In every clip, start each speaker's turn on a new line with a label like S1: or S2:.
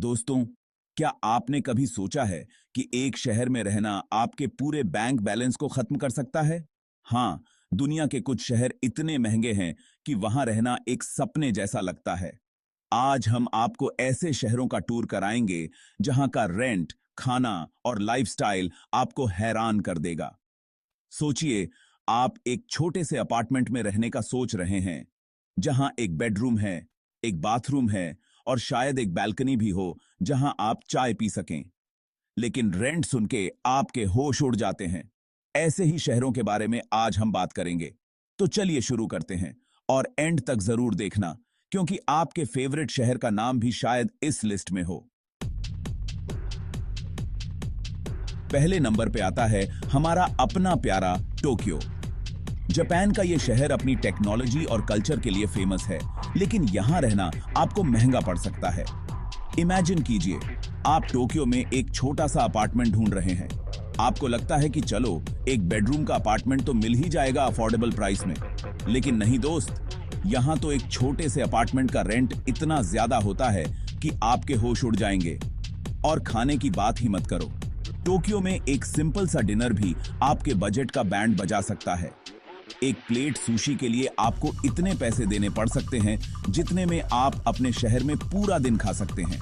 S1: दोस्तों, क्या आपने कभी सोचा है कि एक शहर में रहना आपके पूरे बैंक बैलेंस को खत्म कर सकता है? हाँ, दुनिया के कुछ शहर इतने महंगे हैं कि वहां रहना एक सपने जैसा लगता है। आज हम आपको ऐसे शहरों का टूर कराएंगे जहां का रेंट, खाना और लाइफस्टाइल आपको हैरान कर देगा। सोचिए, आप एक छोटे से अपार्टमेंट में रहने का सोच रहे हैं, जहां एक बेडरूम है, एक बाथरूम है और शायद एक बालकनी भी हो जहां आप चाय पी सकें। लेकिन रेंट सुन के आपके होश उड़ जाते हैं। ऐसे ही शहरों के बारे में आज हम बात करेंगे। तो चलिए शुरू करते हैं और एंड तक जरूर देखना, क्योंकि आपके फेवरेट शहर का नाम भी शायद इस लिस्ट में हो। पहले नंबर पे आता है हमारा अपना प्यारा टोक्यो। जापान का यह शहर अपनी टेक्नोलॉजी और कल्चर के लिए फेमस है, लेकिन यहां रहना आपको महंगा पड़ सकता है। इमेजिन कीजिए, आप टोक्यो में एक छोटा सा अपार्टमेंट ढूंढ रहे हैं। आपको लगता है कि चलो एक बेडरूम का अपार्टमेंट तो मिल ही जाएगा अफोर्डेबल प्राइस में। लेकिन नहीं दोस्त, यहां तो एक छोटे से अपार्टमेंट का रेंट इतना ज्यादा होता है कि आपके होश उड़ जाएंगे। और खाने की बात ही मत करो। टोक्यो में एक सिंपल सा डिनर भी आपके बजट का बैंड बजा सकता है। एक प्लेट सुशी के लिए आपको इतने पैसे देने पड़ सकते हैं जितने में आप अपने शहर में पूरा दिन खा सकते हैं।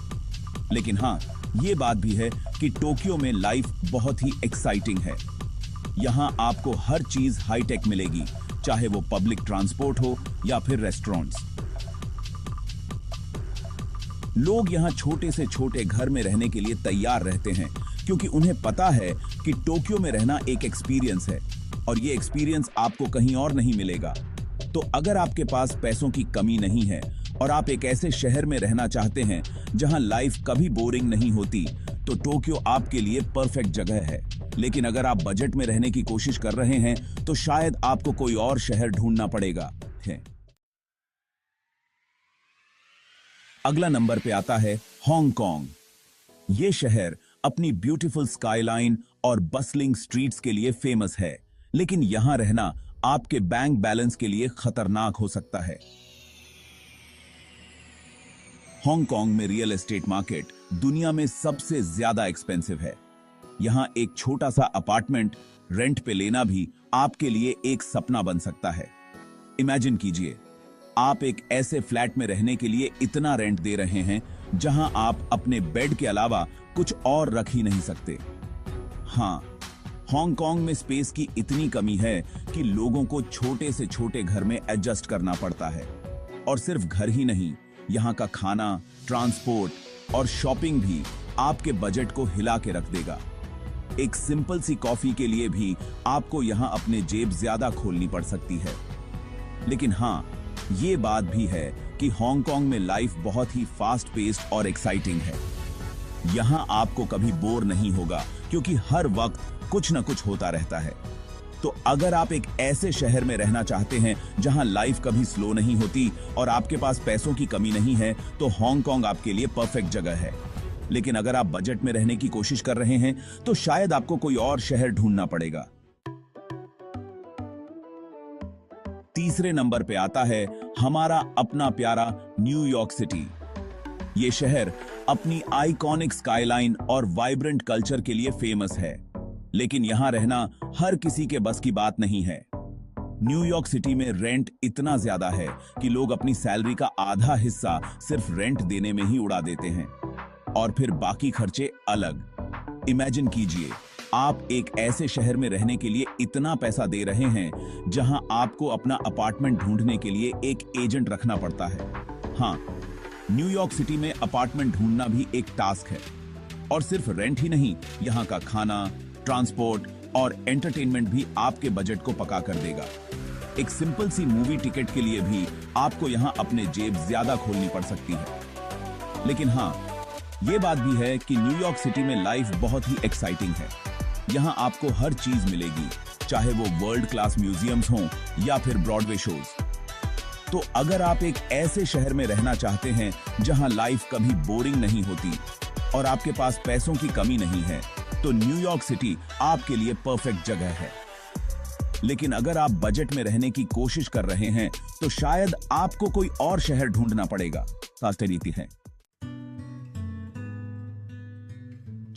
S1: लेकिन हाँ, ये बात भी है कि टोक्यो में लाइफ बहुत ही एक्साइटिंग है। यहाँ आपको हर चीज हाईटेक मिलेगी, चाहे वो पब्लिक ट्रांसपोर्ट हो या फिर रेस्टोरेंट्स। लोग यहाँ छोटे से छोटे घर में रहने के लिए तैयार रहते हैं, क्योंकि उन्हें पता है कि टोक्यो में रहना एक एक्सपीरियंस है और ये एक्सपीरियंस आपको कहीं और नहीं मिलेगा। तो अगर आपके पास पैसों की कमी नहीं है और आप एक ऐसे शहर में रहना चाहते हैं जहां लाइफ कभी बोरिंग नहीं होती, तो टोक्यो आपके लिए परफेक्ट जगह है। लेकिन अगर आप बजट में रहने की कोशिश कर रहे हैं तो शायद आपको कोई और शहर ढूंढना पड़ेगा। अगला नंबर पे आता है हांगकांग। ये शहर अपनी ब्यूटीफुल स्काईलाइन और बसलिंग स्ट्रीट्स के लिए फेमस है, लेकिन यहां रहना आपके बैंक बैलेंस के लिए खतरनाक हो सकता है। हांगकांग में रियल एस्टेट मार्केट दुनिया में सबसे ज्यादा एक्सपेंसिव है। यहां एक छोटा सा अपार्टमेंट रेंट पे लेना भी आपके लिए एक सपना बन सकता है। इमेजिन कीजिए, आप एक ऐसे फ्लैट में रहने के लिए इतना रेंट दे रहे हैं जहां आप अपने बेड के अलावा कुछ और रख ही नहीं सकते। हाँ, हांगकांग में स्पेस की इतनी कमी है कि लोगों को छोटे से छोटे घर में एडजस्ट करना पड़ता है। और सिर्फ घर ही नहीं, यहाँ का खाना, ट्रांसपोर्ट और शॉपिंग भी आपके बजट को हिला के रख देगा। एक सिंपल सी कॉफी के लिए भी आपको यहाँ अपने जेब ज्यादा खोलनी पड़ सकती है। लेकिन हाँ, ये बात भी है कि हांगकांग में लाइफ बहुत ही फास्ट पेस्ड और एक्साइटिंग है। यहाँ आपको कभी बोर नहीं होगा, क्योंकि हर वक्त कुछ न कुछ होता रहता है। तो अगर आप एक ऐसे शहर में रहना चाहते हैं जहां लाइफ कभी स्लो नहीं होती और आपके पास पैसों की कमी नहीं है, तो हांगकांग आपके लिए परफेक्ट जगह है। लेकिन अगर आप बजट में रहने की कोशिश कर रहे हैं तो शायद आपको कोई और शहर ढूंढना पड़ेगा। तीसरे नंबर पे आता है हमारा अपना प्यारा न्यूयॉर्क सिटी। ये शहर अपनी आइकॉनिक स्काईलाइन और वाइब्रेंट कल्चर के लिए फेमस है, लेकिन यहां रहना हर किसी के बस की बात नहीं है। न्यूयॉर्क सिटी में रेंट इतना ज्यादा है कि लोग अपनी सैलरी का आधा हिस्सा सिर्फ रेंट देने में ही उड़ा देते हैं, और फिर बाकी खर्चे अलग। इमेजिन कीजिए, आप एक ऐसे शहर में रहने के लिए इतना पैसा दे रहे हैं जहां आपको अपना अपार्टमेंट ढूंढने के लिए एक एजेंट रखना पड़ता है। हाँ, न्यूयॉर्क सिटी में अपार्टमेंट ढूंढना भी एक टास्क है। और सिर्फ रेंट ही नहीं, यहाँ का खाना, ट्रांसपोर्ट और एंटरटेनमेंट भी आपके बजट को पका कर देगा। एक सिंपल सी मूवी टिकट के लिए भी आपको यहाँ अपने जेब ज्यादा खोलनी पड़ सकती है। लेकिन हाँ, ये बात भी है कि न्यूयॉर्क सिटी में लाइफ बहुत ही एक्साइटिंग है। यहाँ आपको हर चीज मिलेगी, चाहे वो वर्ल्ड क्लास म्यूजियम्स हों या फिर ब्रॉडवे शोज। तो अगर आप एक ऐसे शहर में रहना चाहते हैं जहां लाइफ कभी बोरिंग नहीं होती और आपके पास पैसों की कमी नहीं है, तो न्यूयॉर्क सिटी आपके लिए परफेक्ट जगह है। लेकिन अगर आप बजट में रहने की कोशिश कर रहे हैं तो शायद आपको कोई और शहर ढूंढना पड़ेगा। रास्ते रीति है।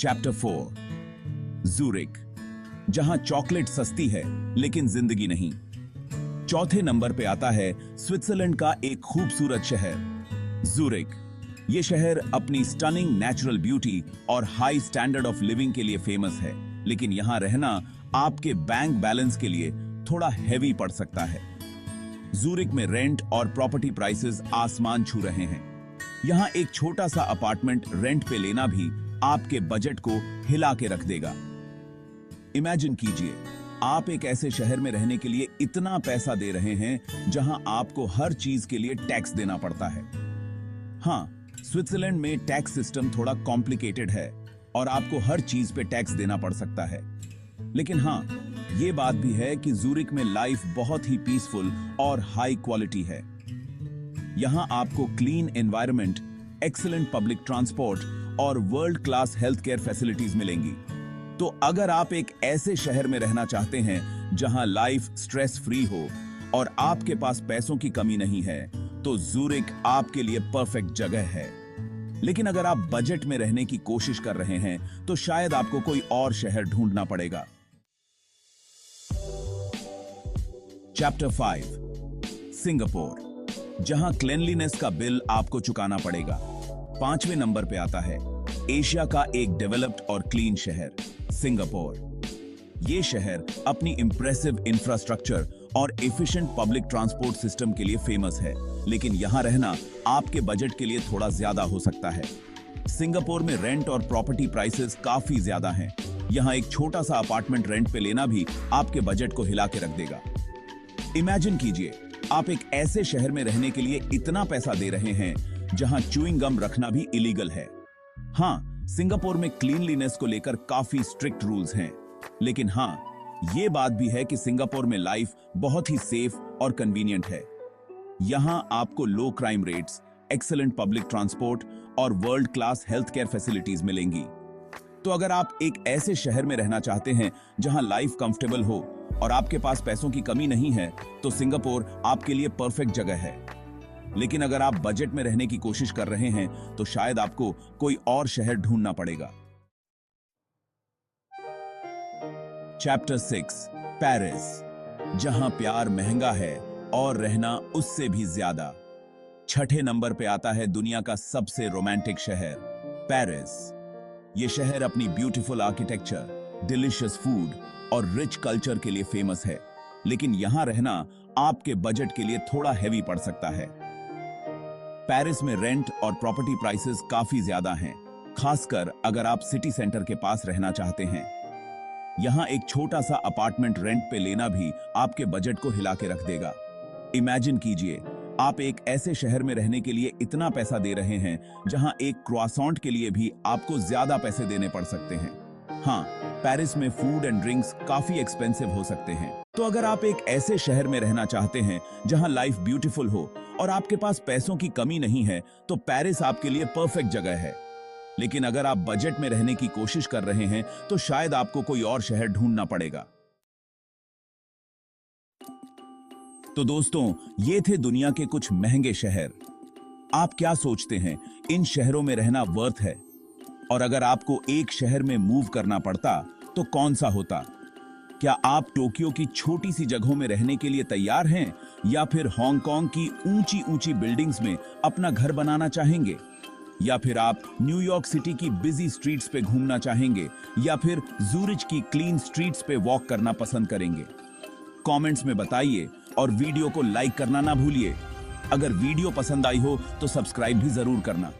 S1: चैप्टर 4 ज़ूरिक, जहां चॉकलेट सस्ती है लेकिन जिंदगी नहीं। चौथे नंबर पे आता है स्विट्जरलैंड का एक खूबसूरत शहर ज़ूरिक। ये शहर अपनी स्टनिंग नेचुरल ब्यूटी और हाई स्टैंडर्ड ऑफ लिविंग के लिए फेमस है, लेकिन यहां रहना आपके बैंक बैलेंस के लिए थोड़ा हैवी पड़ सकता है। ज़ूरिक में रेंट और प्रॉपर्टी प्राइसेस आसमान छू रहे हैं। यहां एक छोटा सा अपार्टमेंट रेंट पे लेना भी आपके बजट को हिला के रख देगा। इमेजिन कीजिए, आप एक ऐसे शहर में रहने के लिए इतना पैसा दे रहे हैं जहां आपको हर चीज के लिए टैक्स देना पड़ता है। हाँ, स्विट्जरलैंड में टैक्स सिस्टम थोड़ा कॉम्प्लिकेटेड है और आपको हर चीज पे टैक्स देना पड़ सकता है, लेकिन हाँ, ये बात भी है कि ज़ूरिक में लाइफ बहुत ही पीसफुल और हाई क्वालिटी है। यहां आपको clean environment, excellent public transport और world class health care facilities मिलेंगी। तो अगर आप एक ऐसे शहर में रहना चाहते हैं जहां लाइफ स्ट्रेस फ्री हो और आपके पास पैसों की कमी नहीं है, तो ज़ूरिक आपके लिए परफेक्ट जगह है। लेकिन अगर आप बजट में रहने की कोशिश कर रहे हैं, तो शायद आपको कोई और शहर ढूंढना पड़ेगा। चैप्टर 5 सिंगापुर, जहां क्लेanलीनेस का बिल आपको चुकाना पड़ेगा। 5वें नंबर पे आता है एशिया का एक डेवलप्ड और क्लीन शहर सिंगापुर। ये शहर अपनी इंप्रेसिव इंफ्रास्ट्रक्चर और एफिशिएंट पब्लिक ट्रांसपोर्ट सिस्टम के लिए फेमस है, लेकिन यहां रहना आपके बजट के लिए थोड़ा ज्यादा हो सकता है। सिंगापुर में रेंट और प्रॉपर्टी प्राइसेस काफी ज्यादा हैं। यहां एक छोटा सा अपार्टमेंट रेंट पे लेना भी आपके बजट को हिला के रख देगा। इमेजिन कीजिए, आप एक ऐसे शहर में रहने के लिए इतना पैसा दे रहे हैं जहां च्यूइंग गम रखना भी इलीगल है। हाँ, सिंगापुर में क्लीनलीनेस को लेकर काफी स्ट्रिक्ट रूल्स हैं, लेकिन हाँ, ये बात भी है कि सिंगापुर में लाइफ बहुत ही सेफ और कन्वीनियंट है। यहां आपको low crime rates, excellent public transport और world class health care facilities मिलेंगी। तो अगर आप एक ऐसे शहर में रहना चाहते हैं जहां लाइफ कंफर्टेबल हो और आपके पास पैसों की कमी नहीं है, तो सिंगापुर आपके लिए परफेक्ट जगह है। लेकिन अगर आप बजट में रहने की कोशिश कर रहे हैं, तो शायद आपको कोई और शहर ढूंढना पड़ेगा। चैप्टर 6 पेरिस, जहां प्यार महंगा है और रहना उससे भी ज्यादा। 6ठे नंबर पे आता है दुनिया का सबसे रोमांटिक शहर पेरिस। यह शहर अपनी ब्यूटीफुल आर्किटेक्चर, डिलीशियस फूड और रिच कल्चर के लिए फेमस है, लेकिन यहां रहना आपके बजट के लिए थोड़ा हैवी पड़ सकता है। पेरिस में रेंट और प्रॉपर्टी प्राइसेस काफी ज्यादा हैं, खासकर अगर आप सिटी सेंटर के पास रहना चाहते हैं। यहां एक छोटा सा अपार्टमेंट रेंट पे लेना भी आपके बजट को हिला के रख देगा। इमेजिन कीजिए, आप एक ऐसे शहर में रहने के लिए इतना पैसा दे रहे हैं जहां एक क्रोइसेंट के लिए भी आपको ज्यादा पैसे देने पड़ सकते हैं। हाँ, पेरिस में फूड एंड ड्रिंक्स काफी एक्सपेंसिव हो सकते हैं। तो अगर आप एक ऐसे शहर में रहना चाहते हैं जहां लाइफ ब्यूटीफुल हो और आपके पास पैसों की कमी नहीं है, तो पेरिस आपके लिए परफेक्ट जगह है। लेकिन अगर आप बजट में रहने की कोशिश कर रहे हैं, तो शायद आपको कोई और शहर ढूंढना पड़ेगा। तो दोस्तों, ये थे दुनिया के कुछ महंगे शहर। आप क्या सोचते हैं, इन शहरों में रहना वर्थ है? और अगर आपको एक शहर में मूव करना पड़ता, तो कौन सा होता? क्या आप टोक्यो की छोटी सी जगहों में रहने के लिए तैयार हैं, या फिर हांगकांग की ऊंची ऊंची बिल्डिंग्स में अपना घर बनाना चाहेंगे? या फिर आप न्यूयॉर्क सिटी की बिजी स्ट्रीट्स पे घूमना चाहेंगे, या फिर ज़ूरिच की क्लीन स्ट्रीट्स पे वॉक करना पसंद करेंगे? कमेंट्स में बताइए और वीडियो को लाइक करना ना भूलिए। अगर वीडियो पसंद आई हो तो सब्सक्राइब भी जरूर करना।